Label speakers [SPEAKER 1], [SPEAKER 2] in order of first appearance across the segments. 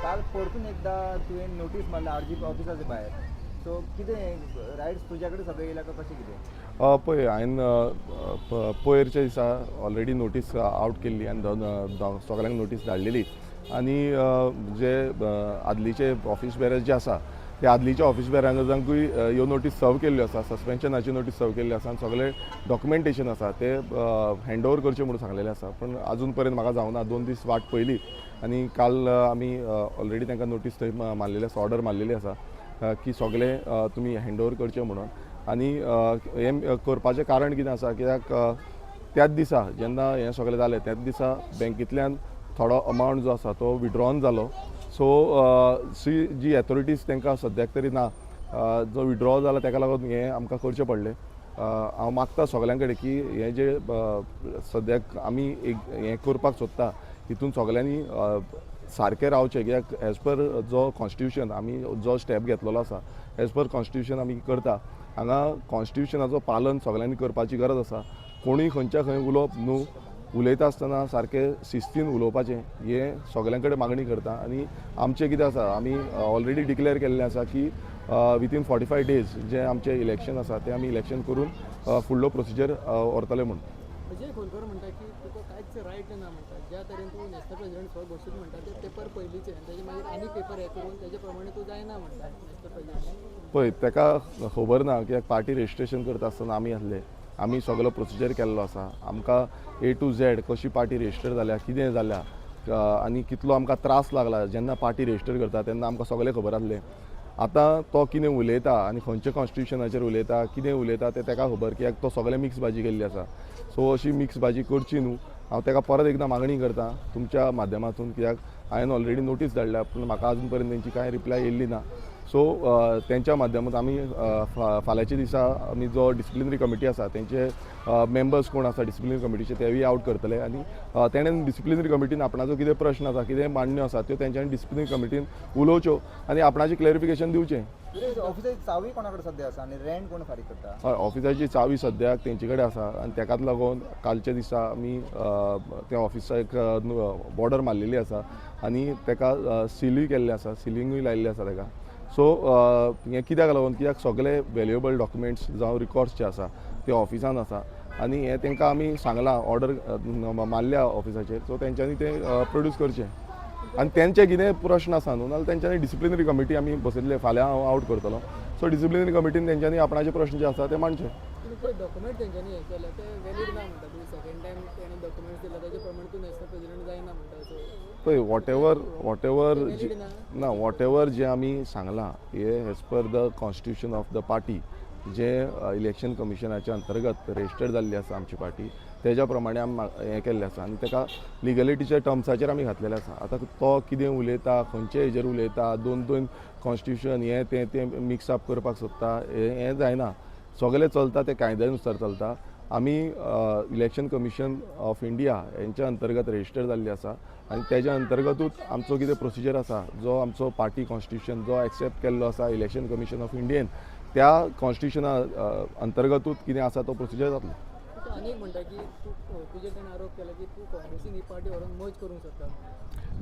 [SPEAKER 1] काल परतून एकदा तुवें नोटीस मारला आरजीपी ऑफिसाच्या भायर. सो कितें रायट्स तुज्या कडेन सगळे येयला काय कशें कितें?
[SPEAKER 2] पळय हांवें पयरच्या दिसा ऑलरेडी नोटीस आवट केल्ली आनी सगळ्यांक नोटीस धाडलेली. आनी जे आदलीचे ऑफीस बेरर्स जे आसा ते आदलीच्या ऑफीस बेरर्सांकूय ह्यो नोटीस सर्व केल्ल्यो आसा, सस्पेन्शनाची नोटीस सर्व केल्ली आसा आनी सगळे डॉक्युमेंटेशन आसा ते हँड ओवर करचें म्हणून सांगलेलें आसा. पण आजून पर्यंत म्हाका जावना, 2 दीस वाट पयली आनी काल आमी ऑलरेडी तांकां नोटीस थंय मारलेली आसा, ऑर्डर मारलेली आसा की सगळे तुमी हँड ओवर करचें म्हणून. आनी हें करपाचें कारण कितें आसा, कित्याक त्याच दिसा जेन्ना हें सगळें जालें त्याच दिसा बँकेंतल्यान थोडो अमावंट जो आसा तो विड्रॉन जालो. सो जी एथॉरिटीज तांकां सद्याक तरी ना, जो विड्रॉ जाला ताका लागून हें आमकां करचें पडलें. हांव मागता सगळ्यां कडेन की हें जे सद्याक आमी एक हें करपाक सोदता हितून सगळ्यांनी सारकें रावचें, कित्याक एज पर जो कॉन्स्टिट्यूशन आमी जो स्टेप घेतलेलो आसा एज पर कॉन्स्टिट्यूशन आमी करता. हांगा कॉन्स्टिट्यूशनाचो पालन सगळ्यांनी करपाची गरज आसा. कोणूय खंयच्या खंय उलोवप न्हू, उलयता आसतना सारकें शिस्तीन उलोवपाचें हें सगळ्यां कडेन मागणी करता. आनी आमचें कितें आसा, आमी ऑलरेडी डिक्लेअर केल्लें आसा की विथीन 45 days जे आमचें इलेक्शन आसा तें आमी इलेक्शन करून फुडलो प्रोसिजर व्हरतले म्हणून.
[SPEAKER 3] अजय खोलकर म्हणटा की तुका कांयच रायट ना म्हणटा, ज्या तरेन तूं नॅशनल प्रेसिडेंट फळ बसून म्हणटा ते पेपर पयलींचे तेजे मागीर आनी पेपर हे करून तेजे प्रमाणे तूं जायना म्हणटा नॅशनल प्रेसिडेंट.
[SPEAKER 2] पळय ताका खबर ना, कित्याक पार्टी रेजिस्ट्रेशन करता आसतना आमी आसले, आमी सगळो प्रोसिजर केल्लो आसा. आमकां A to Z कशी पार्टी रेजिस्टर जाल्या, कितें जाल्या आनी कितलो आमकां त्रास लागला जेन्ना पार्टी रेजिस्टर करता तेन्ना आमकां सगळें खबर आसलें. आतां तो कितें उलयता आनी खंयच्या कॉन्स्टिट्यूशनाचेर उलयता, कितें उलयता तें ताका खबर, कित्याक तो सगळें मिक्स भाजी केल्ली आसा. सो अशी मिक्स भाजी करची न्हू. हांव ताका परत एकदां मागणी करता तुमच्या माध्यमांतून, कित्याक हांवें ऑलरेडी नोटीस धाडल्या पूण म्हाका अजून पर्यंत तेंची कांय रिप्लाय येयल्ली ना. सो तेंच्या माध्यमांतून आमी फाल्यांच्या दिसा आमी जो डिसिप्लिनरी कमिटी आसा तेंचे मेंबर्स कोण आसा डिसिप्लिनरी कमिटीचे तेवूय आवट करतले. आनी तेणेन डिसिप्लिनरी कमिटीन आपणाचो कितें प्रश्न आसा, कितें मांडण्यो आसा त्यो तेंच्यांनी डिसिप्लिनरी कमिटीन उलोवच्यो आनी आपणाचें क्लॅरिफिकेशन दिवचें.
[SPEAKER 1] ऑफिसाची चावी कोणा कडेन सद्या आसा आनी रेंट कोण फारीक करता?
[SPEAKER 2] हय, ऑफिसाची चावी सद्याक तेंचे कडेन आसा आनी ताकाच लागून कालच्या दिसा आमी त्या ऑफिसाक बॉर्डर मारलेली आसा आनी ताका सिलूय केल्लें आसा, सिलिंगूय लायिल्लें आसा ताका. सो हें कित्याक लागून, कित्याक सगळे वेल्युएबल डॉक्युमेंट्स जावं रिकॉर्ड्स जे आसा ते ऑफिसान आसा आनी हें तांकां आमी सांगलां, ऑर्डर मारल्या ऑफिसाचेर. सो तेंच्यांनी तें प्रोड्यूस करचें आनी तेंचे कितें प्रश्न आसा न्हू, नाल्यार तेंच्यांनी डिसिप्लिनरी कमिटी आमी बसयल्ले, फाल्यां हांव आवट करतलो. सो डिसिप्लिनरी कमिटीन तेंच्यांनी आपणाचे प्रश्न जे आसा ते मांडचे.
[SPEAKER 3] पळय डॉक्युमेंट तेंच्यांनी हे केले ते वॅलीड ना म्हणटा, तुमी सेकंड टायम तेणी डॉक्युमेंट्स दिला तेजे प्रमाणे तूं नॅशनल प्रेसिडेंट जायना म्हणटा. सो
[SPEAKER 2] पळय वॉट एवर जे आमी सांगलां हे as per the constitution of the party जे इलेक्शन कमिशनाच्या अंतर्गत रेजिस्टर्ड जाल्ली आसा आमची पार्टी तेज्या प्रमाणे आमी हें केल्लें आसा आनी ताका लिगलिटीच्या टर्म्साचेर आमी घातलेलें आसा. आतां तो कितें उलयता, खंयचे हेजेर उलयता, दोन कॉन्स्टिट्यूशन हें तें मिक्सअप करपाक सोदता, हें जायना. सगळें चलता तें कायद्यानुसार चलता. आमी इलेक्शन कमिशन ऑफ इंडिया हेंच्या अंतर्गत रेजिस्टर जाल्ली आसा आनी तेज्या अंतर्गतूच आमचो कितें प्रोसिजर आसा, जो आमचो पार्टी कॉन्स्टिट्यूशन जो एक्सेप्ट केल्लो आसा इलेक्शन कमिशन ऑफ इंडियेन, त्या कॉन्स्टिट्यूशना अंतर्गतूच कितें आसा तो प्रोसिजर जातलो.
[SPEAKER 3] आनीक म्हणटा की तूं तुजे कडेन आरोप केला की तूं काँग्रेसीन ही पार्टी व्हरून मर्ज करूंक सोदता,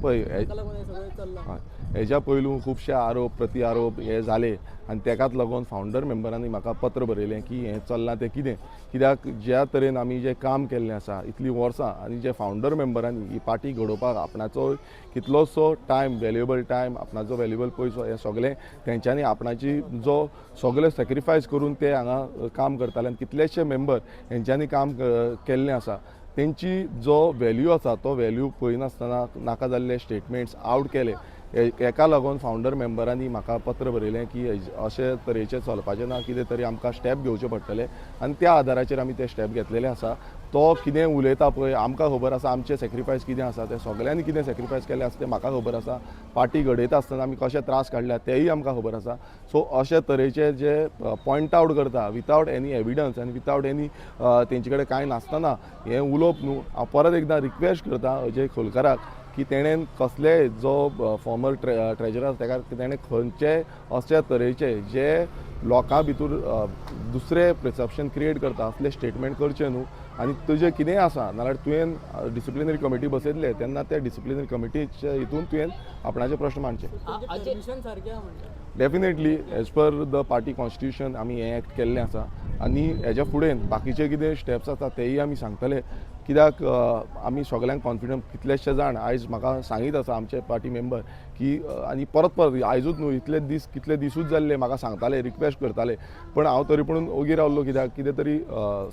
[SPEAKER 2] पळय
[SPEAKER 3] ताका लागून हें सगळें चल्लां.
[SPEAKER 2] हेज्या पयलू खुबशे आरोप प्रति आरोप हे जाले आनी ताकाच लागून फावंडर मेंबरांनी म्हाका पत्र बरयलें की हें चल्लां तें कितें, कित्याक ज्या तरेन आमी जें काम केल्लें आसा इतलीं वर्सां आनी जे फावंडर मेंबरांनी ही पार्टी घडोवपाक आपणाचो कितलोसो टायम, वेल्युएबल टायम, आपणाचो वेल्युएबल पयसो हें सगळें तेंच्यांनी आपणाची जो सगळें सॅक्रिफायस करून ते हांगा काम करताले आनी कितलेशे मेंबर हेंच्यांनी काम केल्लें आसा. तेंची जो वॅल्यू आसा तो वॅल्यू पळयनासतना नाका जाल्ले स्टेटमेंट्स आवट केले. हेका लागून फावंडर मेंबरांनी म्हाका पत्र बरयलें की अशे तरेचें चलपाचें ना, कितें तरी आमकां स्टेप घेवचे पडटले आनी त्या आदाराचेर आमी ते स्टेप घेतलेले आसा. तो कितें उलयता पळय आमकां खबर आसा, आमचें सॅक्रिफायस कितें आसा तें सगळ्यांनी कितें सॅक्रिफायस केलें आसा तें म्हाका खबर आसा. पार्टी घडयता आसतना आमी कशे त्रास काडल्या तेंय आमकां खबर आसा. सो अशे तरेचे जे पॉयंट आवट करता विथआवट एनी एविडन्स आनी विथआवट एनी तेंचे कडेन कांय नासतना हें उलोवप न्हू. हांव परत एकदां रिक्वेस्ट करता अजय खोलकाराक की तेणेन कसलेय जो फॉर्मर ट्रेजरर ताका तेणें खंयचे अशे तरेचे जे लोकां भितर दुसरे प्रिसेप्शन क्रिएट करता असले स्टेटमेंट करचे न्हू आनी तुजें कितेंय आसा नाल्यार तुवें डिसिप्लिनरी कमिटी बसयतले तेन्ना त्या डिसिप्लिनरी कमिटीच्या हितून तुवें आपणाचे प्रश्न मांडचे.
[SPEAKER 3] परमिशन सारकें आहा म्हणटा.
[SPEAKER 2] Definitely as per the party constitution आमी हें एक्ट केल्लें आसा आनी हेज्या फुडें बाकीचे कितें स्टेप्स आसा तेय आमी सांगतले. कित्याक आमी सगळ्यांक कॉन्फिडंट कितलेशे जाण आयज म्हाका सांगीत आसा आमचे पार्टी मेंबर की आनी परत आयजूच न्हू कितले दिसूच जाल्ले म्हाका सांगताले रिक्वेस्ट करताले पण हांव तरी पूण ओगी रावल्लो कित्याक कितें तरी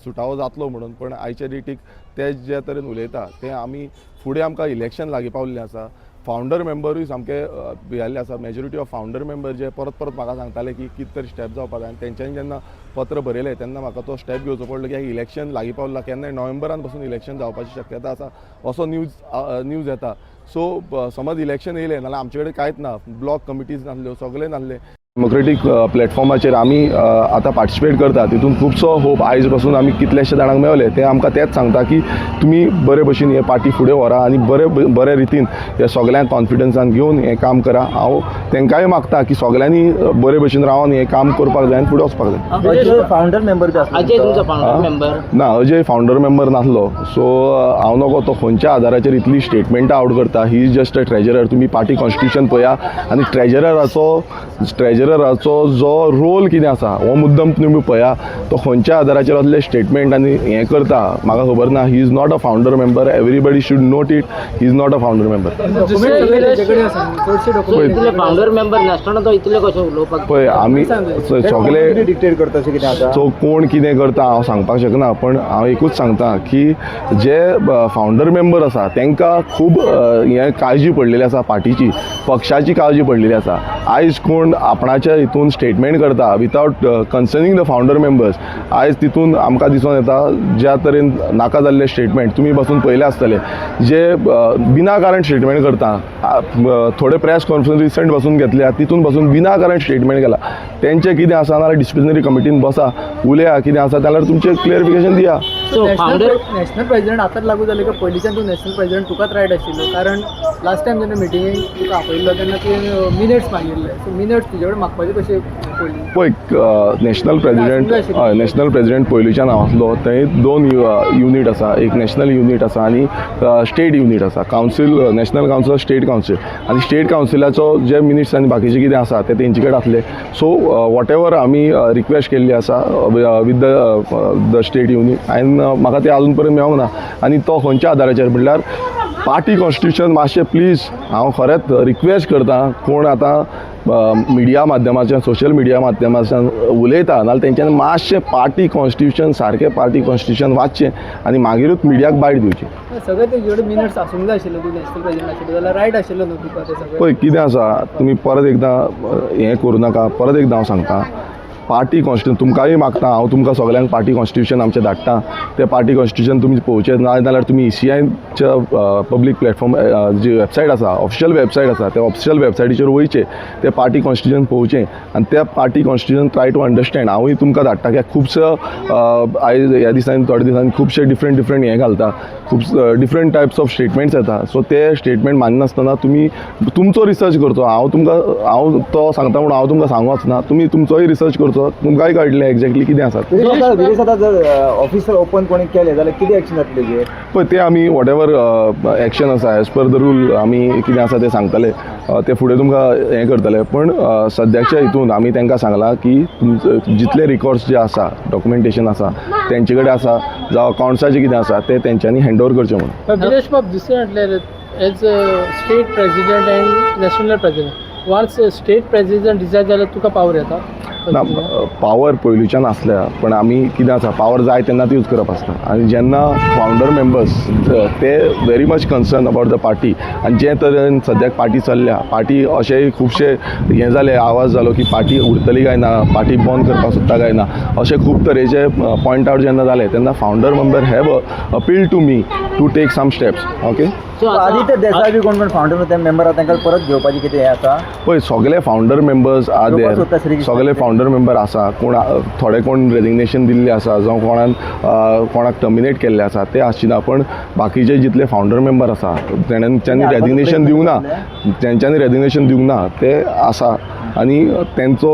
[SPEAKER 2] सुटावो जातलो म्हणून. पण आयच्या डेटीक ते जे तरेन उलयता तें आमी फुडें आमकां इलेक्शन लागीं पावल्लें आसा. फावंडर मेंबरूय सामके भियल्ले आसा. मेजॉरिटी ऑफ फावंडर मेंबर जे परत म्हाका सांगताले की कितें तरी स्टेप जावपाक जाय आनी तेंच्यांनी जेन्ना पत्र बरयलें तेन्ना म्हाका तो स्टेप घेवचो पडलो की इलेक्शन लागीं पावला केन्नाय नोव्हेंबरान पासून इलेक्शन जावपाची शक्यता आसा असो न्यूज येता. सो समज इलेक्शन येयलें नाल्यार आमचे कडेन कांयच ना, ब्लॉक कमिटीज नासल्यो, सगळे नासले. डेमोक्रेटीक प्लॅटफॉर्माचेर आमी आतां पार्टिसिपेट करता तितून खुबसो होप आयज पासून आमी कितलेशे जाणांक मेवले. ते आमकां तेंच सांगता की तुमी बरे भशेन हे पार्टी फुडें व्हरा आनी बरे रितीन हे सगळ्यांक कॉन्फिडन्सान घेवन हें काम करा. हांव तेंकांय मागता की सगळ्यांनी बरे भशेन रावन हें काम करपाक जाय आनी फुडें वचपाक जाय.
[SPEAKER 1] फावंडर मेंबर
[SPEAKER 2] ना, अजय फावंडर मेंबर नासलो. सो हांव नको तो खंयच्या आदाराचेर इतली स्टेटमेंटां आवट करता. He is just a treasurer. तुमी पार्टी कॉन्स्टिट्यूशन पळया आनी ट्रेजरराचो जो रोल कितें आसा हो मुद्दम तुमी पळया. तो खंयच्या आदाराचेर असले स्टेटमेंट आनी हें करता म्हाका खबर ना. He is not a founder member. Everybody should note it. He is not a founder member.
[SPEAKER 4] Founder member नासतना तो इतले कशें उलोवपाक
[SPEAKER 2] पळय आमी सगळे
[SPEAKER 1] डिक्टेट करता अशें कितें आसा.
[SPEAKER 2] सो कोण कितें करता हांव सांगपाक शकना. पण हांव एकूच सांगता की जे फावंडर मेंबर आसा तांकां खूब हें काळजी पडलेली आसा पार्टीची, पक्षाची काळजी पडलेली आसा. आयज कोण आपणाच्या हितून स्टेटमेंट करता विथआउट कन्सर्निंग द फावंडर मेंबर्स, आयज तितून आमकां दिसून येता ज्या तरेन नाका जाल्ले स्टेटमेंट तुमी बसून पयले आसतले जे विनाकारण स्टेटमेंट करता. थोडे प्रेस कॉन्फरन्स रिसंट बसून घेतल्या तितून बसून विनाकारण स्टेटमेंट केला. तेंचें कितें आसा नाल्यार डिसिप्लिनरी कमिटीन बसा, उलया कितें आसा जाल्यार तुमचें क्लियरिफिकेशन दिया.
[SPEAKER 3] नॅशनल प्रेसिडेंट आतांच लागू जाले की पयलींच्यान तूं नॅशनल प्रेसिडेंट तुकाच रायट आशिल्लो. कारण लास्ट टायम जेन्ना मिटिंगेक तुका आपयल्लो तेन्ना तुवें मिनिट्स मागिल्ले. सो मिनिट्स तुजे कडेन मागपाचे कशें
[SPEAKER 2] पळय नॅशनल प्रेसिडेंट पयलींच्यान आसलो. थंय 2 युनीट आसा. एक नॅशनल युनीट आसा आनी स्टेट युनीट आसा. Council national council, state council आनी स्टेट कावन्सिलाचो जे मिनिट्स आनी बाकीचे कितें आसा ते तेंचे कडेन आसले. सो वॉट एवर आमी रिक्वेस्ट केल्ली आसा विथ द स्टेट युनीट हांवें म्हाका ते आजून पर्यंत मेळोंक ना. आनी तो खंयच्या आदाराचेर म्हणल्यार पार्टी कॉन्स्टिट्यूशन मातशें प्लीज हांव खरेंच रिक्वेस्ट करता कोण आतां मिडिया माध्यमांतल्यान सोशल मिडिया माध्यमांतल्यान उलयता नाल्यार तेंच्यांनी मातशें पार्टी कॉन्स्टिट्यूशन सारकें पार्टी कॉन्स्टिट्यूशन वाचचें आनी मागीरूच मिडियाक बायट दिवची.
[SPEAKER 3] सगळे तुजे कडेन मिनिट्स आसूंक जाय आशिल्ले. तूं नॅशनल प्रेसिडेंट आशिल्लो जाल्यार रायट आशिल्लो न्हू तुका ते सगळे.
[SPEAKER 2] पळय कितें आसा तुमी परत एकदां हें करूं नाका. परत एकदां हांव सांगता पार्टी कॉन्स्टिट्यूशन तुमकांय मागता. हांव तुमकां सगळ्यांक पार्टी कॉन्स्टिट्यूशन आमचें धाडटा. तें पार्टी कॉन्स्टिट्यूशन तुमी पळोवचें नाल्यार तुमी ECIच्या पब्लीक प्लॅटफॉर्म जी वेबसायट आसा, ऑफिशियल वेबसायट आसा, त्या ऑफिशियल वेबसायटीचेर वयचें तें पार्टी कॉन्स्टिट्यूशन पळोवचें आनी त्या party constitution try to understand. हांवूय तुमकां धाडटा कित्याक खुबसो आयज ह्या दिसांनी थोड्या दिसांनी खुबशे डिफरंट हें घालता. खूब डिफरंट टायप्स ऑफ स्टेटमेंट्स येता. सो ते स्टेटमेंट माननासतना तुमी तुमचो रिसर्च करचो. हांव तो सांगता म्हणून हांव तुमकां सांगू वचना. तुमी तुमचोय रिसर्च करचो. तुमकांय कळटलें एक्झॅक्टली कितें आसा.
[SPEAKER 1] जर ऑफिसर ओपन कोणी केलें जाल्यार कितें एक्शन जातली तेजेर.
[SPEAKER 2] पळय ते आमी वॉट एवर एक्शन आसा एज पर द रूल आमी कितें आसा तें सांगतले. ते फुडें तुमकां हें करतले. पण सद्याच्या हितून आमी तांकां सांगलां की जितले रिकॉर्ड्स जे आसा डॉक्युमेंटेशन आसा तेंचे कडेन आसा जावं अकाउंट्साचें कितें आसा तें तेंच्यांनी हँड ओवर करचें म्हणून.
[SPEAKER 3] दिनेश बाब दुसरें as state president and national president once state president decided जाल्यार तुका पावर येता.
[SPEAKER 2] ना पावर पयलींच्यान आसल्या पण आमी कितें आसा पावर जाय तेन्नाच यूज करप आसता. आनी जेन्ना फावंडर मेंबर्स ते very much concern about the party आनी जे तरेन सद्याक पार्टी चल्ल्या पार्टी अशेंय खुबशे हें जाले आवाज जालो की पार्टी उरतली काय ना, पार्टी बंद करपाक सोदता काय ना, अशे खूब तरेचे पॉयंट आवट जेन्ना जाले तेन्ना founder member have appeal to me to take some steps. Okay.
[SPEAKER 1] Aditya Desai बी कोण फावंडर मेंबर आसा तांकां परत घेवपाची कितें हें आसा.
[SPEAKER 2] पळय सगळे फावंडर मेंबर्स आर देर. सगळे फावंडर मेंबर आसा. कोण थोडे कोण रेजिग्नेशन दिल्ले आसा जावं कोणाक टर्मिनेट केल्ले आसा ते आसचिना. पण बाकीचे जितले फावंडर मेंबर आसा तेंच्यांनी रेजिग्नेशन दिवंक ना ते आसा. आनी तेंचो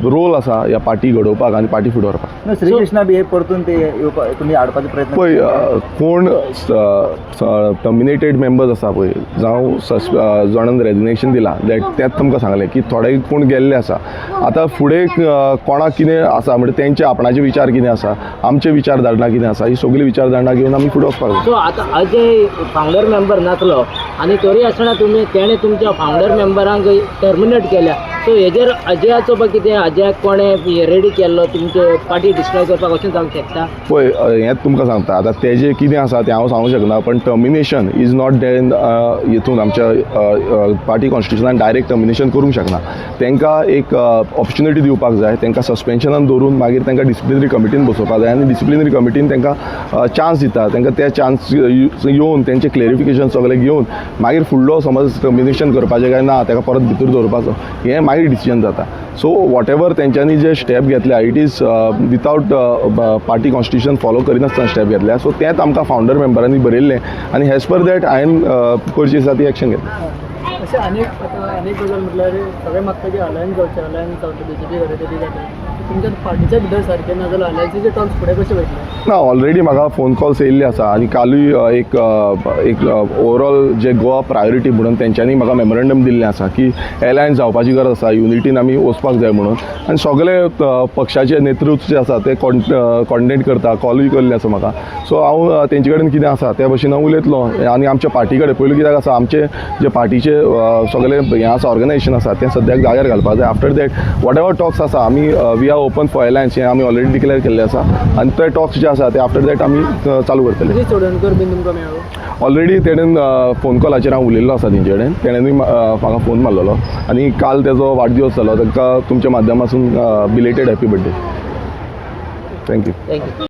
[SPEAKER 2] रोल आसा ह्या पार्टी घडोवपाक आनी पार्टी फुडें व्हरपाक.
[SPEAKER 1] श्री कृष्णा बी हे परतून ते येवपाक तुमी हाडपाचो प्रयत्न
[SPEAKER 2] पळय कोण टर्मिनेटेड मेंबर्स आसा पळय जावं जाणांन रेजिग्नेशन दिलां तेंच तुमकां सांगलें की थोडे कोण गेल्ले आसा. आतां फुडें कोणाक कितें आसा म्हणजे तेंचे आपणाचे विचार कितें आसा, आमचे विचारधारणा कितें आसा, ही सगळी विचारधारणा घेवन आमी फुडें वचपाक जाय.
[SPEAKER 4] सो आता अजय फावंडर मेंबर नासलो आणि तरी आसतना तेणे तुमच्या फावंडर मेंबरांक टर्मिनेट केल्या. सो हेजेर अजयाचो पळय कितें अजयाक कोणें रेडी केल्लो तुमचे पार्टी डिस्ट्रॉय करपाक अशें जावंक शकता?
[SPEAKER 2] पळय हेंच तुमकां सांगता. आतां तेजें कितें आसा तें हांव सांगूंक शकना, पण टर्मिनेशन इज नॉट देन हितून आमच्या पार्टी कॉन्स्टिट्युशनान डायरेक्ट टर्मिनेशन करूंक शकना. तांकां एक ऑपॉर्च्युनिटी दिवपाक जाय, तांकां सस्पेन्शनान दवरून मागीर तांकां डिसिप्लिनरी कमिटीन बसोवपाक जाय आनी डिसिप्लिनरी कमिटीन तांकां चान्स दिता. तांकां ते चान्स येवन तेंचें क्लेरिफिकेशन सगळें घेवन मागीर फुडलो समज टर्मिनेशन करपाचें काय ना ताका परत भितर दवरपाचो हें मागीर डिसिजन जाता. सो वॉट एवर तेंच्यांनी जे स्टेप घेतल्या it is without party constitution follow करिनासतना स्टेप घेतल्या. सो तेंच आमकां फावंडर मेंबरांनी बरयल्लें आनी हेज पर दॅट हांवें करची आसा ती एक्शन घेतली.
[SPEAKER 3] अशें अनेक गजाल म्हटल्यार सगळे मागता की अलायन्स जावचें, अलायन्स जावचें BJP घडये जाता. तुमच्या पार्टीच्या भितर सारकें ना जाल्यार अलायन्सीचे टॉक्स फुडें कशे वयतले?
[SPEAKER 2] ना ऑलरेडी म्हाका फोन कॉल्स येयल्ले आसा आनी कालूय एक ओवरऑल जे गोवा प्रायोरिटी म्हणून तेंच्यांनी म्हाका मेमोरेंडम दिल्लें आसा की एलायन्स जावपाची गरज आसा, युनिटीन आमी वचपाक जाय म्हणून. आनी सगळे पक्षाचे नेतृत्व जे आसा ते कॉर्डिनेट करता, कॉलूय केल्ले आसा म्हाका. सो हांव तेंचे कडेन कितें आसा त्या भशेन हांव उलयतलो आनी आमच्या पार्टी कडेन पयलीं कित्याक आसा आमचे जे पार्टीचे सगळे हें आसा ऑर्गनायजेशन आसा तें सद्याक जाग्यार घालपाक जाय. After that whatever talks आसा आमी we are open for alliance हें आमी ऑलरेडी डिक्लेअर केल्लें आसा आनी ते टॉक्स जे आसा ते आफ्टर दॅट आमी चालू करतले.
[SPEAKER 3] कितें चोडणकर बीन तुमकां मेळ्ळो?
[SPEAKER 2] ऑलरेडी तेणेन फोन कॉलाचेर हांव उलयल्लो आसा तेंचे कडेन. तेणेंय म्हाका फोन मारलेलो आनी काल तेजो वाडदिवस जालो. ताका तुमच्या माध्यमांतसून बिलेटेड हॅपी बर्थडे. थँक्यू.